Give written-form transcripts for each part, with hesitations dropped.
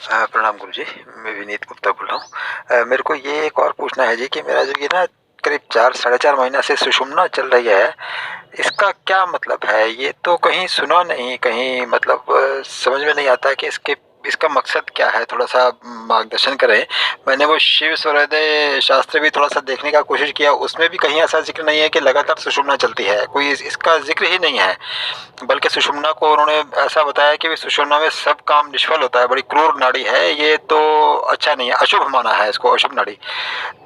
प्रणाम गुरुजी। मैं विनीत गुप्ता बोल रहा हूँ। मेरे को ये एक और पूछना है जी कि मेरा जो ये ना करीब 4 साढ़े 4 महीना से सुषुम्ना चल रही है, इसका क्या मतलब है? ये तो कहीं सुना नहीं, कहीं मतलब समझ में नहीं आता कि इसका मकसद क्या है? थोड़ा-सा मार्गदर्शन करें। मैंने वो शिव सूर्योदय शास्त्र भी थोड़ा-सा देखने का कोशिश किया, उसमें भी कहीं ऐसा ज़िक्र नहीं है कि लगातार सुषुम्ना चलती है, कोई इसका ज़िक्र ही नहीं है। बल्कि सुषुम्ना को उन्होंने ऐसा बताया कि सुषुम्ना में सब काम निष्फल होता है, बड़ी क्रूर नाड़ी है, ये तो अच्छा नहीं है, अशुभ माना है इसको, अशुभ नाड़ी।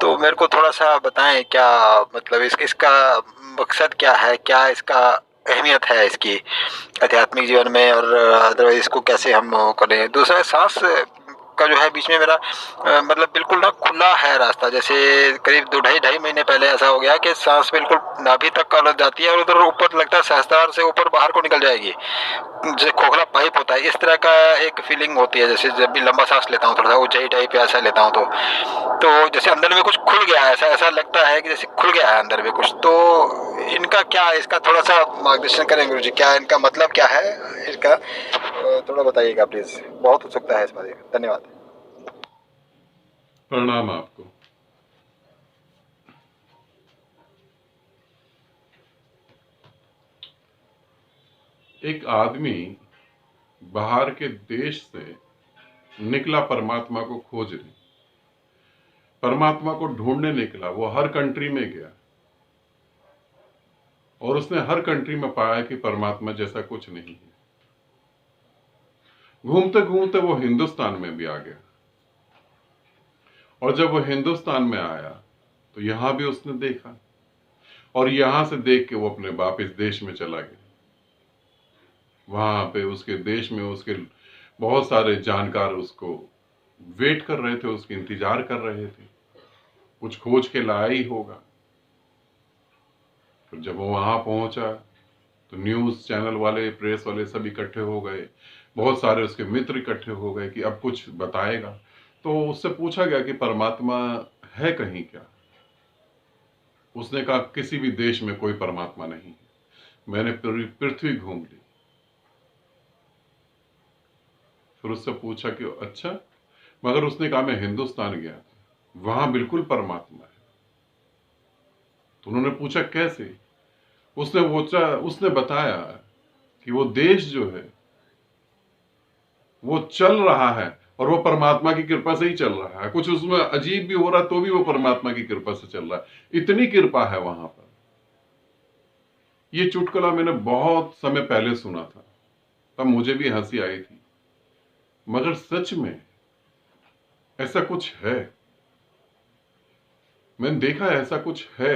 तो मेरे को थोड़ा-सा बताएँ क्या मतलब इसका मकसद क्या है? क्या इसका अहमियत है इसकी आध्यात्मिक जीवन में, और अदरवाइज़ इसको कैसे हम करें? दूसरा साँस का जो है बीच में मेरा मतलब बिल्कुल ना खुला है रास्ता, जैसे करीब 2 ढाई महीने पहले ऐसा हो गया कि साँस बिल्कुल नाभि तक कॉलर जाती है और उधर ऊपर लगता है सहस्त्रार से ऊपर बाहर को निकल जाएगी। जैसे खोखला पाइप होता है, इस तरह का एक फीलिंग होती है, जैसे जब भी लंबा सांस लेता हूँ, थोड़ा सा ऊंचाई टाइप ऐसा लेता हूँ तो जैसे अंदर में कुछ खुल गया है, ऐसा ऐसा लगता है कि जैसे खुल गया है अंदर में कुछ। तो इनका क्या, इसका थोड़ा सा मार्गदर्शन करें गुरु जी, क्या इनका मतलब क्या है इसका? थोड़ा बताइएगा प्लीज, बहुत उत्सुकता है इस बारे में। धन्यवाद। प्रणाम आपको। एक आदमी बाहर के देश से निकला परमात्मा को खोजने, परमात्मा को ढूंढने निकला। वो हर कंट्री में गया और उसने हर कंट्री में पाया कि परमात्मा जैसा कुछ नहीं है। घूमते घूमते वो हिंदुस्तान में भी आ गया, और जब वो हिंदुस्तान में आया तो यहां भी उसने देखा, और यहां से देख के वो अपने वापिस देश में चला गया। वहां पे उसके देश में उसके बहुत सारे जानकार उसको वेट कर रहे थे, उसके इंतजार कर रहे थे, कुछ खोज के लाया ही होगा। फिर जब वो वहां पहुंचा तो न्यूज चैनल वाले, प्रेस वाले सब इकट्ठे हो गए, बहुत सारे उसके मित्र इकट्ठे हो गए कि अब कुछ बताएगा। तो उससे पूछा गया कि परमात्मा है कहीं क्या? उसने कहा किसी भी देश में कोई परमात्मा नहीं है, मैंने पूरी पृथ्वी घूम ली। फिर उससे पूछा कि अच्छा, मगर उसने कहा मैं हिंदुस्तान गया था, वहां बिल्कुल परमात्मा है। तो उन्होंने पूछा कैसे? उसने बताया कि वो देश जो है वो चल रहा है, और वो परमात्मा की कृपा से ही चल रहा है। कुछ उसमें अजीब भी हो रहा तो भी वो परमात्मा की कृपा से चल रहा है, इतनी कृपा है वहां पर। ये चुटकुला मैंने बहुत समय पहले सुना था, तब मुझे भी हंसी आई थी, मगर सच में ऐसा कुछ है। मैंने देखा ऐसा कुछ है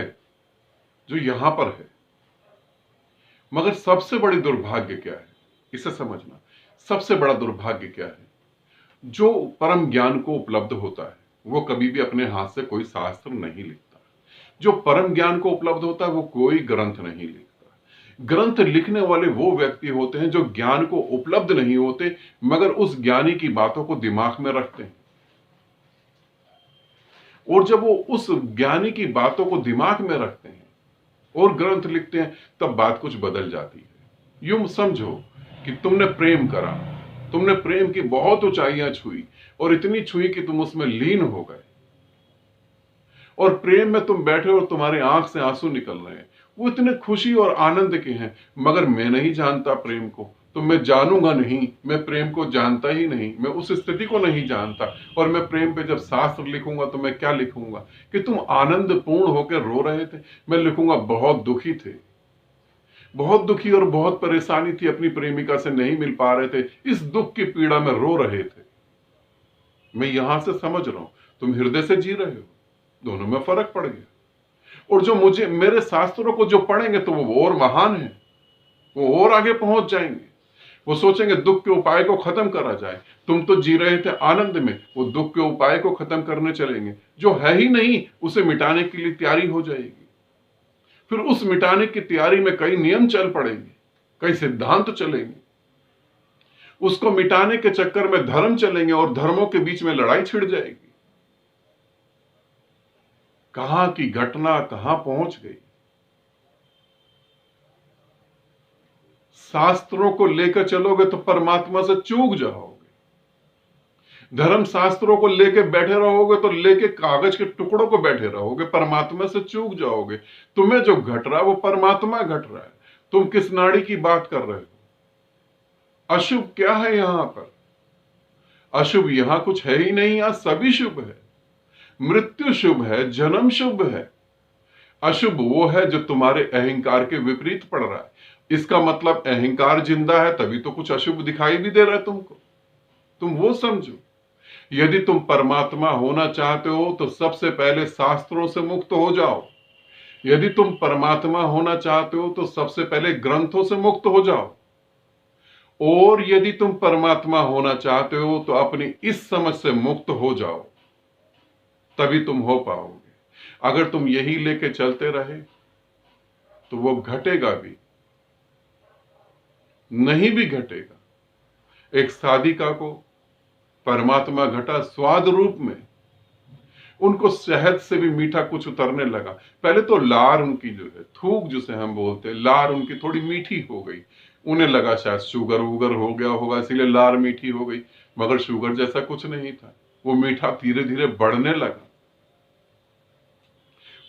जो यहां पर है। मगर सबसे बड़ी दुर्भाग्य क्या है, इसे समझना। सबसे बड़ा दुर्भाग्य क्या है? जो परम ज्ञान को उपलब्ध होता है वो कभी भी अपने हाथ से कोई शास्त्र नहीं लिखता। जो परम ज्ञान को उपलब्ध होता है वो कोई ग्रंथ नहीं लिखता। ग्रंथ लिखने वाले वो व्यक्ति होते हैं जो ज्ञान को उपलब्ध नहीं होते, मगर उस ज्ञानी की बातों को दिमाग में रखते हैं। और जब वो उस ज्ञानी की बातों को दिमाग में रखते हैं और ग्रंथ लिखते हैं, तब बात कुछ बदल जाती है। यूं समझो कि तुमने प्रेम करा, तुमने प्रेम की बहुत ऊंचाइयां छुई, और इतनी छुई कि तुम उसमें लीन हो गए, और प्रेम में तुम बैठे और तुम्हारे आंख से आंसू निकल रहे हैं। वो इतने खुशी और आनंद के हैं, मगर मैं नहीं जानता प्रेम को, तो मैं जानूंगा नहीं, मैं प्रेम को जानता ही नहीं, मैं उस स्थिति को नहीं जानता। और मैं प्रेम पे जब शास्त्र लिखूंगा तो मैं क्या लिखूंगा कि तुम आनंद पूर्ण होकर रो रहे थे? मैं लिखूंगा बहुत दुखी थे, बहुत दुखी और बहुत परेशानी थी, अपनी प्रेमिका से नहीं मिल पा रहे थे, इस दुख की पीड़ा में रो रहे थे। मैं यहां से समझ रहा हूं, तुम हृदय से जी रहे हो, दोनों में फर्क पड़ गया। और जो मुझे मेरे शास्त्रों को जो पढ़ेंगे तो वो और महान है, वो और आगे पहुंच जाएंगे। वो सोचेंगे दुख के उपाय को खत्म करा जाए। तुम तो जी रहे थे आनंद में, वो दुख के उपाय को खत्म करने चलेंगे, जो है ही नहीं उसे मिटाने के लिए तैयारी हो जाएगी। फिर उस मिटाने की तैयारी में कई नियम चल पड़ेंगे, कई सिद्धांत चलेंगे। उसको मिटाने के चक्कर में धर्म चलेंगे और धर्मों के बीच में लड़ाई छिड़ जाएगी। कहां की घटना कहां पहुंच गई। शास्त्रों को लेकर चलोगे तो परमात्मा से चूक जाओगे। धर्म शास्त्रों को लेके बैठे रहोगे तो लेके कागज के टुकड़ों को बैठे रहोगे, परमात्मा से चूक जाओगे। तुम्हें जो घट रहा है वो परमात्मा घट रहा है। तुम किस नाड़ी की बात कर रहे हो? अशुभ क्या है यहां पर? अशुभ यहां कुछ है ही नहीं, यहां सभी शुभ है। मृत्यु शुभ है, जन्म शुभ है। अशुभ वो है जो तुम्हारे अहंकार के विपरीत पड़ रहा है। इसका मतलब अहंकार जिंदा है, तभी तो कुछ अशुभ दिखाई भी दे रहा है तुमको। तुम वो समझो। यदि तुम परमात्मा होना चाहते हो तो सबसे पहले शास्त्रों से मुक्त हो जाओ। यदि तुम परमात्मा होना चाहते हो तो सबसे पहले ग्रंथों से मुक्त हो जाओ। और यदि तुम परमात्मा होना चाहते हो तो अपनी इस समझ से मुक्त हो जाओ, तभी तुम हो पाओगे। अगर तुम यही लेके चलते रहे तो वो घटेगा भी, नहीं भी घटेगा। एक साधिका को परमात्मा घटा स्वाद रूप में। उनको शहद से भी मीठा कुछ उतरने लगा। पहले तो लार उनकी जो है, थूक जिसे हम बोलते हैं, लार उनकी थोड़ी मीठी हो गई। उन्हें लगा शायद शुगर वुगर हो गया होगा, इसीलिए लार मीठी हो गई। मगर शुगर जैसा कुछ नहीं था, वो मीठा धीरे धीरे बढ़ने लगा।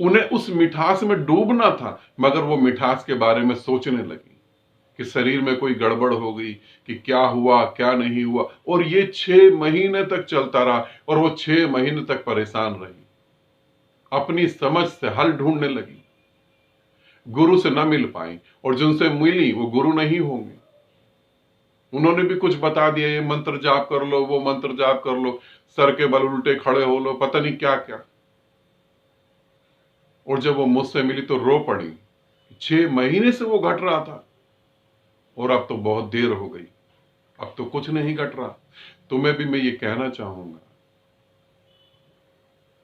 उन्हें उस मिठास में डूबना था, मगर वो मिठास के बारे में सोचने लगी कि शरीर में कोई गड़बड़ हो गई, कि क्या हुआ क्या नहीं हुआ। और ये 6 महीने तक चलता रहा और वो 6 महीने तक परेशान रही। अपनी समझ से हल ढूंढने लगी। गुरु से न मिल पाई, और जिनसे मिली वो गुरु नहीं होंगे। उन्होंने भी कुछ बता दिया, ये मंत्र जाप कर लो, वो मंत्र जाप कर लो, सर के बल उल्टे खड़े हो लो, पता नहीं क्या क्या। और जब वो मुझसे मिली तो रो पड़ी। 6 महीने से वो घट रहा था और अब तो बहुत देर हो गई, अब तो कुछ नहीं घट रहा। तुम्हें भी मैं ये कहना चाहूंगा,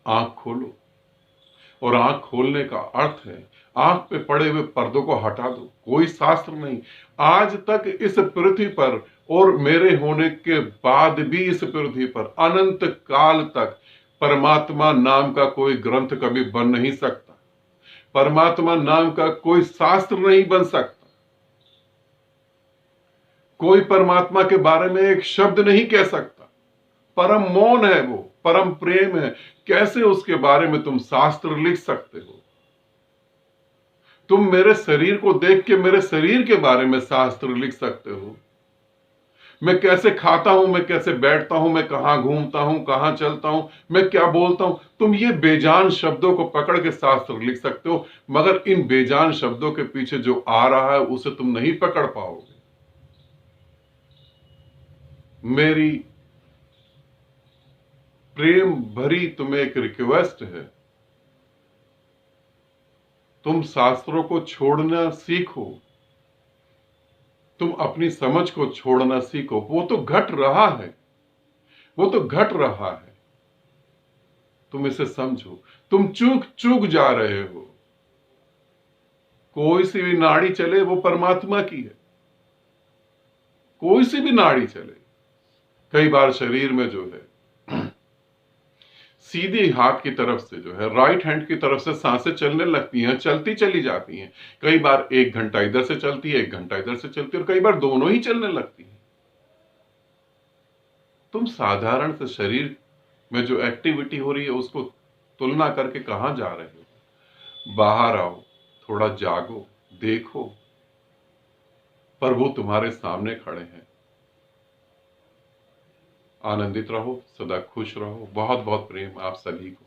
आंख खोलो। और आंख खोलने का अर्थ है आंख पे पड़े हुए पर्दों को हटा दो। कोई शास्त्र नहीं, आज तक इस पृथ्वी पर और मेरे होने के बाद भी इस पृथ्वी पर अनंत काल तक परमात्मा नाम का कोई ग्रंथ कभी बन नहीं सकता। परमात्मा नाम का कोई शास्त्र नहीं बन सकता। कोई परमात्मा के बारे में एक शब्द नहीं कह सकता। परम मौन है वो, परम प्रेम है। कैसे उसके बारे में तुम शास्त्र लिख सकते हो? तुम मेरे शरीर को देख के मेरे शरीर के बारे में शास्त्र लिख सकते हो? मैं कैसे खाता हूं, मैं कैसे बैठता हूं, मैं कहां घूमता हूं, कहां चलता हूं, मैं क्या बोलता हूं, तुम ये बेजान शब्दों को पकड़ के शास्त्र लिख सकते हो। मगर इन बेजान शब्दों के पीछे जो आ रहा है उसे तुम नहीं पकड़ पाओगे। मेरी प्रेम भरी तुम्हें एक रिक्वेस्ट है, तुम शास्त्रों को छोड़ना सीखो। तुम अपनी समझ को छोड़ना सीखो। वो तो घट रहा है, वो तो घट रहा है। तुम इसे समझो। तुम चूक चूक जा रहे हो। कोई सी भी नाड़ी चले वो परमात्मा की है। कोई सी भी नाड़ी चले। कई बार शरीर में जो है सीधे हाथ की तरफ से जो है, राइट हैंड की तरफ से सांसें चलने लगती हैं, चलती चली जाती हैं। कई बार 1 घंटा इधर से चलती है, 1 घंटा इधर से चलती है, और कई बार दोनों ही चलने लगती हैं। तुम साधारण से शरीर में जो एक्टिविटी हो रही है उसको तुलना करके कहां जा रहे हो? बाहर आओ, थोड़ा जागो, देखो, प्रभु तुम्हारे सामने खड़े हैं। आनंदित रहो, सदा खुश रहो। बहुत बहुत प्रेम आप सभी को।